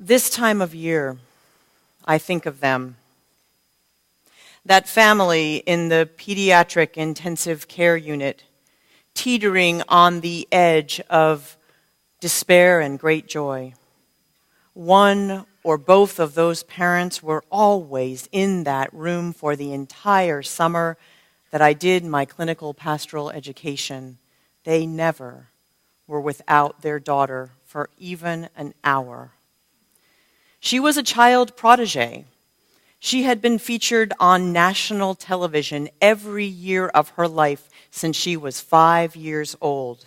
This time of year, I think of them. That family in the pediatric intensive care unit, teetering on the edge of despair and great joy. One or both of those parents were always in that room for the entire summer that I did my clinical pastoral education. They never were without their daughter for even an hour. She was a child protege. She had been featured on national television every year of her life since she was 5 years old.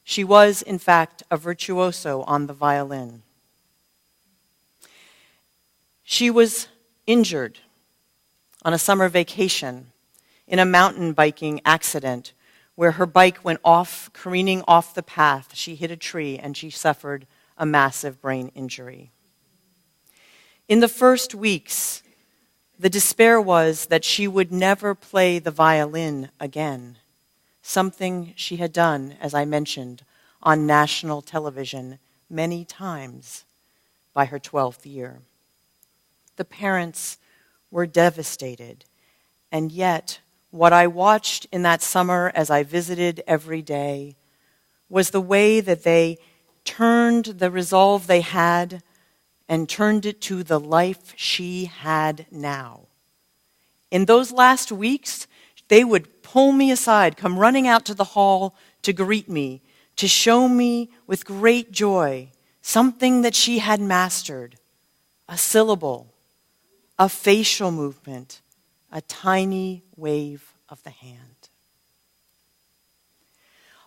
She was, in fact, a virtuoso on the violin. She was injured on a summer vacation in a mountain biking accident where her bike went off, careening off the path. She hit a tree and she suffered a massive brain injury. In the first weeks, the despair was that she would never play the violin again, something she had done, as I mentioned, on national television many times by her 12th year. The parents were devastated, and yet what I watched in that summer as I visited every day was the way that they turned the resolve they had and turned it to the life she had now. In those last weeks, they would pull me aside, come running out to the hall to greet me, to show me with great joy something that she had mastered, a syllable, a facial movement, a tiny wave of the hand.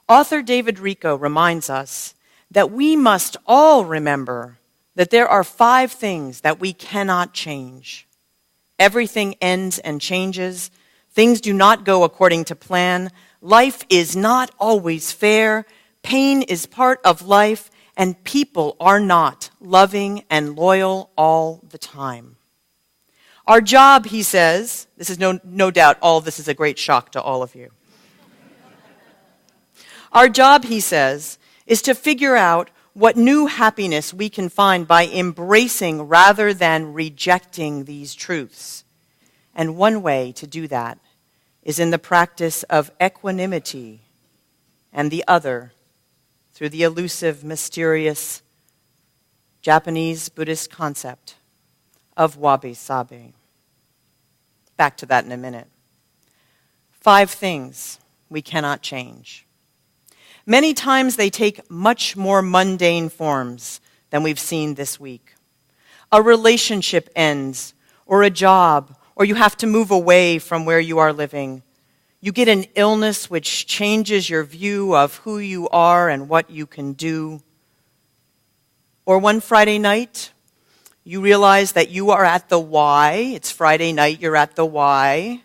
Author David Richo reminds us that we must all remember that there are 5 things that we cannot change. Everything ends and changes. Things do not go according to plan. Life is not always fair. Pain is part of life, and people are not loving and loyal all the time. Our job, he says, this is no doubt, all of this is a great shock to all of you. Our job, he says, is to figure out what new happiness we can find by embracing rather than rejecting these truths. And one way to do that is in the practice of equanimity, and the other through the elusive, mysterious Japanese Buddhist concept of Wabi Sabi. Back to that in a minute. 5 things we cannot change. Many times they take much more mundane forms than we've seen this week. A relationship ends, or a job, or you have to move away from where you are living. You get an illness which changes your view of who you are and what you can do. Or one Friday night, you realize that you are at the Y. It's Friday night, you're at the Y.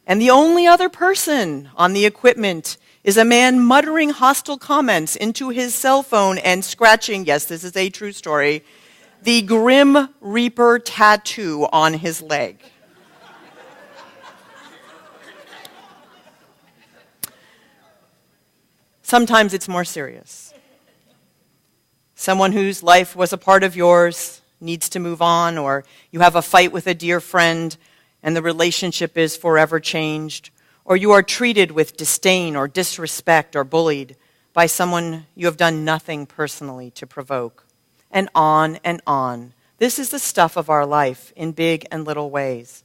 And the only other person on the equipment is a man muttering hostile comments into his cell phone and scratching, yes, this is a true story, the Grim Reaper tattoo on his leg. Sometimes it's more serious. Someone whose life was a part of yours needs to move on, or you have a fight with a dear friend and the relationship is forever changed, or you are treated with disdain or disrespect or bullied by someone you have done nothing personally to provoke. And on and on. This is the stuff of our life in big and little ways.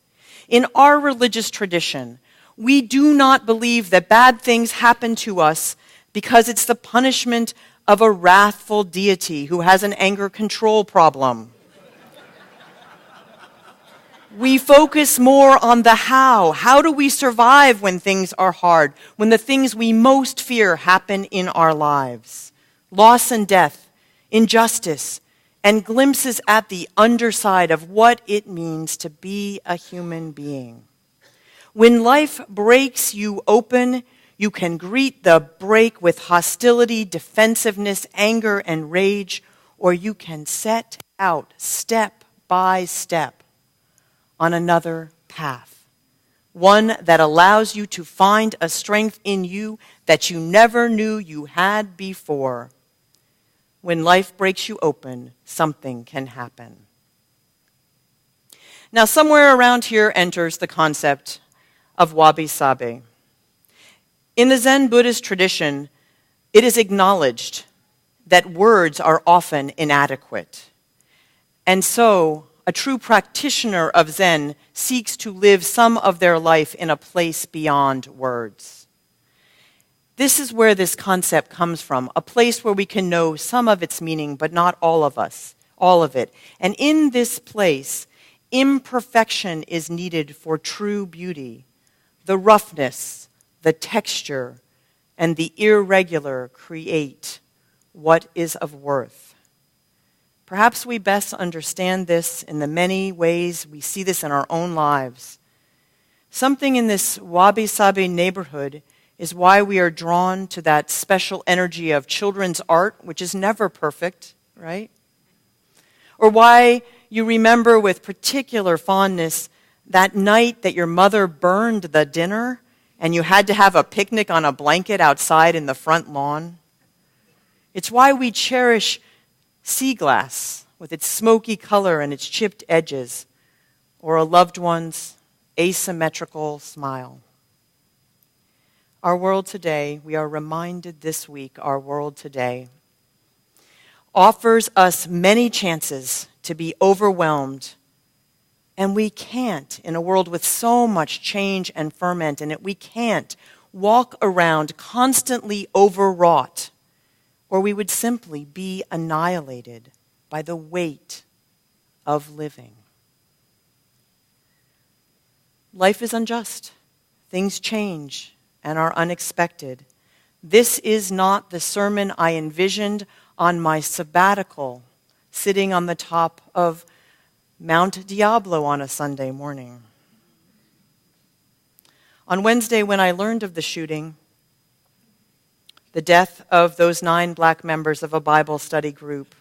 In our religious tradition, we do not believe that bad things happen to us because it's the punishment of a wrathful deity who has an anger control problem. We focus more on the how. How do we survive when things are hard, when the things we most fear happen in our lives? Loss and death, injustice, and glimpses at the underside of what it means to be a human being. When life breaks you open, you can greet the break with hostility, defensiveness, anger, and rage, or you can set out step by step on another path, one that allows you to find a strength in you that you never knew you had before. when life breaks you open, something can happen. Now, somewhere around here enters the concept of Wabi Sabi. In the Zen Buddhist tradition, it is acknowledged that words are often inadequate. And so, a true practitioner of Zen seeks to live some of their life in a place beyond words. This is where this concept comes from, a place where we can know some of its meaning, but not all of it. And in this place, imperfection is needed for true beauty. The roughness, the texture, and the irregular create what is of worth. Perhaps we best understand this in the many ways we see this in our own lives. Something in this Wabi Sabi neighborhood is why we are drawn to that special energy of children's art, which is never perfect, right? Or why you remember with particular fondness that night that your mother burned the dinner and you had to have a picnic on a blanket outside in the front lawn. It's why we cherish sea glass with its smoky color and its chipped edges, or a loved one's asymmetrical smile. Our world today, we are reminded this week, our world today offers us many chances to be overwhelmed. And we can't, in a world with so much change and ferment in it, we can't walk around constantly overwrought, or we would simply be annihilated by the weight of living. Life is unjust. Things change and are unexpected. This is not the sermon I envisioned on my sabbatical, sitting on the top of Mount Diablo on a Sunday morning. On Wednesday, when I learned of the shooting, the death of those 9 black members of a Bible study group,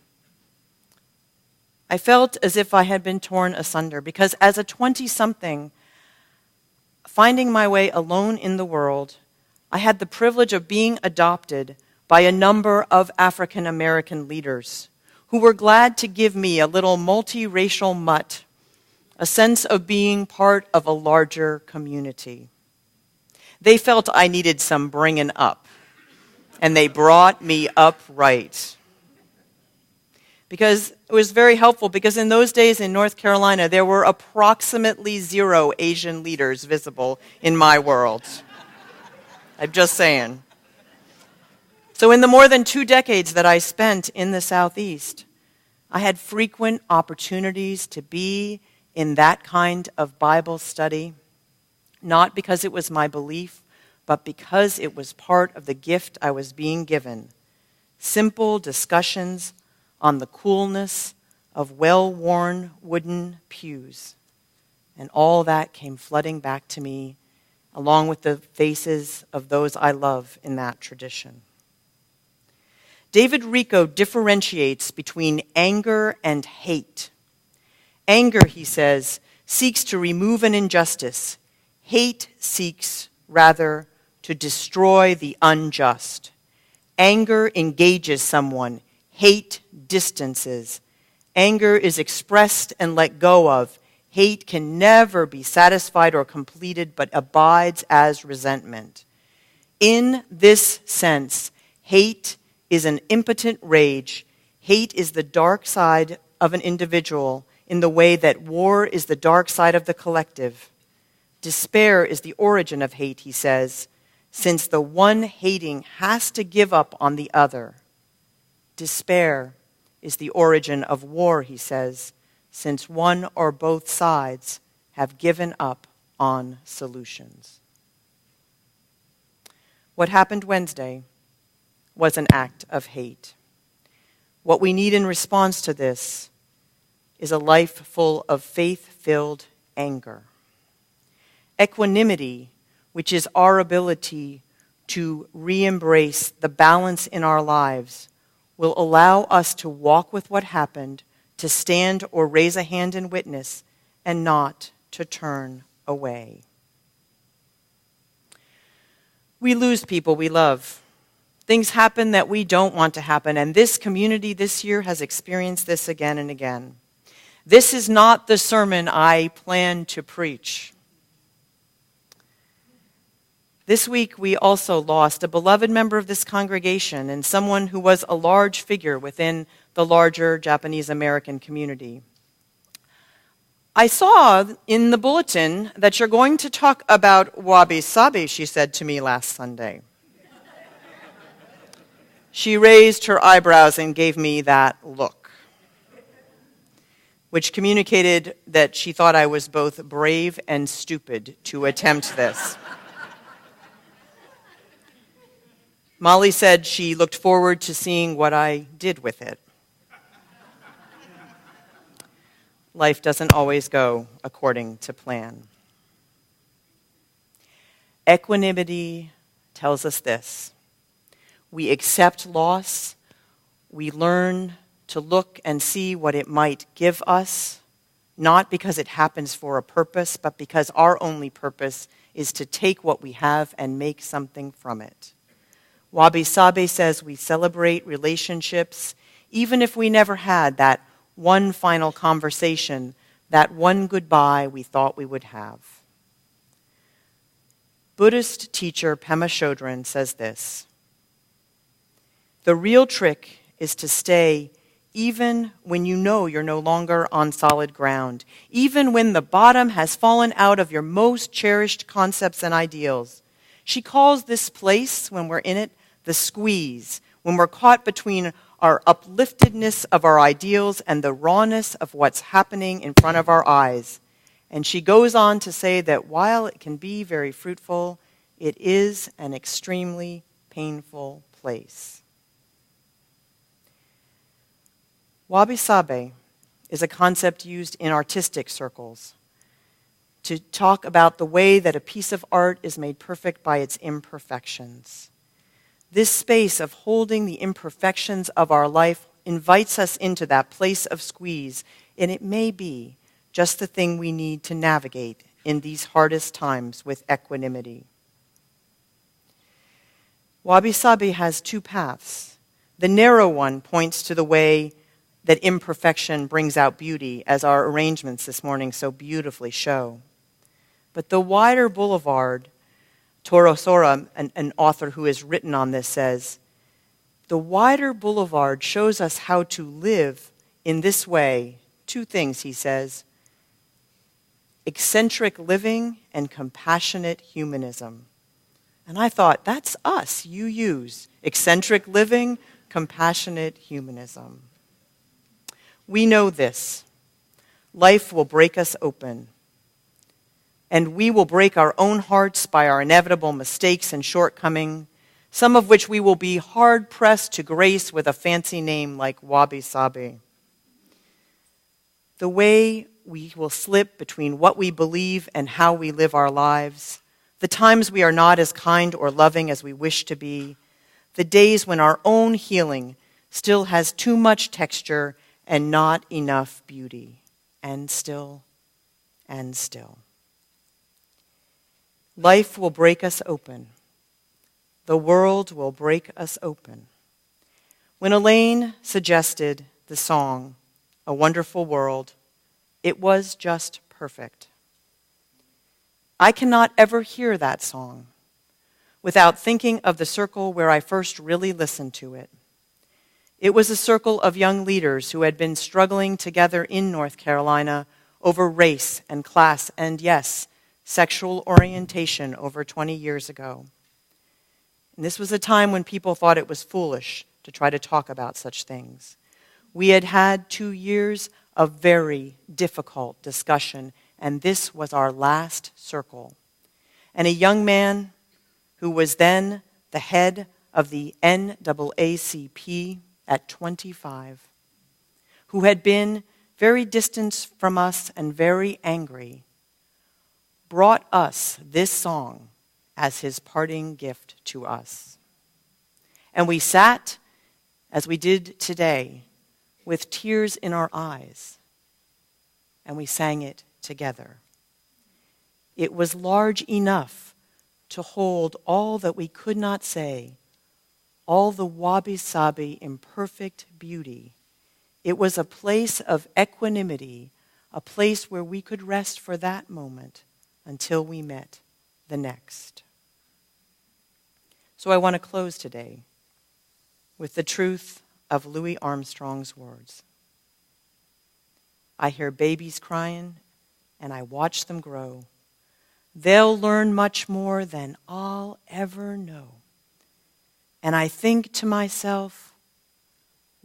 I felt as if I had been torn asunder, because as a 20-something, finding my way alone in the world, I had the privilege of being adopted by a number of African American leaders who were glad to give me, a little multiracial mutt, a sense of being part of a larger community. They felt I needed some bringing up, and they brought me up right. Because it was very helpful, because in those days in North Carolina, there were approximately 0 Asian leaders visible in my world. I'm just saying. So in the more than 2 decades that I spent in the Southeast, I had frequent opportunities to be in that kind of Bible study, not because it was my belief, but because it was part of the gift I was being given. Simple discussions on the coolness of well-worn wooden pews. And all that came flooding back to me, along with the faces of those I love in that tradition. David Rico differentiates between anger and hate. Anger, he says, seeks to remove an injustice. Hate seeks, rather, to destroy the unjust. Anger engages someone. Hate distances. Anger is expressed and let go of. Hate can never be satisfied or completed, but abides as resentment. In this sense, hate is an impotent rage. Hate is the dark side of an individual in the way that war is the dark side of the collective. Despair is the origin of hate, he says, since the one hating has to give up on the other. Despair is the origin of war, he says, since one or both sides have given up on solutions. What happened Wednesday was an act of hate. What we need in response to this is a life full of faith-filled anger. Equanimity, which is our ability to re-embrace the balance in our lives, will allow us to walk with what happened, to stand or raise a hand in witness, and not to turn away. We lose people we love. Things happen that we don't want to happen, and this community this year has experienced this again and again. This is not the sermon I plan to preach. This week, we also lost a beloved member of this congregation and someone who was a large figure within the larger Japanese American community. I saw in the bulletin that you're going to talk about Wabi Sabi, she said to me last Sunday. She raised her eyebrows and gave me that look, which communicated that she thought I was both brave and stupid to attempt this. Molly said she looked forward to seeing what I did with it. Life doesn't always go according to plan. Equanimity tells us this. We accept loss. We learn to look and see what it might give us, not because it happens for a purpose, but because our only purpose is to take what we have and make something from it. Wabi Sabi says we celebrate relationships even if we never had that one final conversation, that one goodbye we thought we would have. Buddhist teacher Pema Chodron says this: the real trick is to stay even when you know you're no longer on solid ground, even when the bottom has fallen out of your most cherished concepts and ideals. She calls this place, when we're in it, the squeeze, when we're caught between our upliftedness of our ideals and the rawness of what's happening in front of our eyes. And she goes on to say that while it can be very fruitful, it is an extremely painful place. Wabi Sabi is a concept used in artistic circles to talk about the way that a piece of art is made perfect by its imperfections. This space of holding the imperfections of our life invites us into that place of squeeze, and it may be just the thing we need to navigate in these hardest times with equanimity. Wabi Sabi has two paths. The narrow one points to the way that imperfection brings out beauty, as our arrangements this morning so beautifully show. But the wider boulevard, Toro Sora, an author who has written on this, says, the wider boulevard shows us how to live in this way. Two things, he says: eccentric living and compassionate humanism. And I thought, that's us, you use. Eccentric living, compassionate humanism. We know this. Life will break us open. And we will break our own hearts by our inevitable mistakes and shortcomings, some of which we will be hard-pressed to grace with a fancy name like Wabi Sabi. The way we will slip between what we believe and how we live our lives, the times we are not as kind or loving as we wish to be, the days when our own healing still has too much texture and not enough beauty, and still. Life will break us open. The world will break us open. When Elaine suggested the song, A Wonderful World, it was just perfect. I cannot ever hear that song without thinking of the circle where I first really listened to it. It was a circle of young leaders who had been struggling together in North Carolina over race and class and, yes, sexual orientation over 20 years ago. And this was a time when people thought it was foolish to try to talk about such things. We had had 2 years of very difficult discussion, and this was our last circle. And a young man who was then the head of the NAACP at 25, who had been very distant from us and very angry, brought us this song as his parting gift to us. And we sat, as we did today, with tears in our eyes, and we sang it together. It was large enough to hold all that we could not say, all the Wabi Sabi imperfect beauty. It was a place of equanimity, a place where we could rest for that moment until we met the next. So I want to close today with the truth of Louis Armstrong's words. I hear babies crying, and I watch them grow. They'll learn much more than I'll ever know. And I think to myself,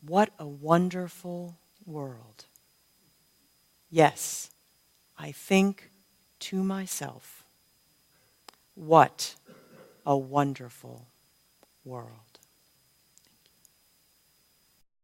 what a wonderful world. Yes, I think to myself, what a wonderful world.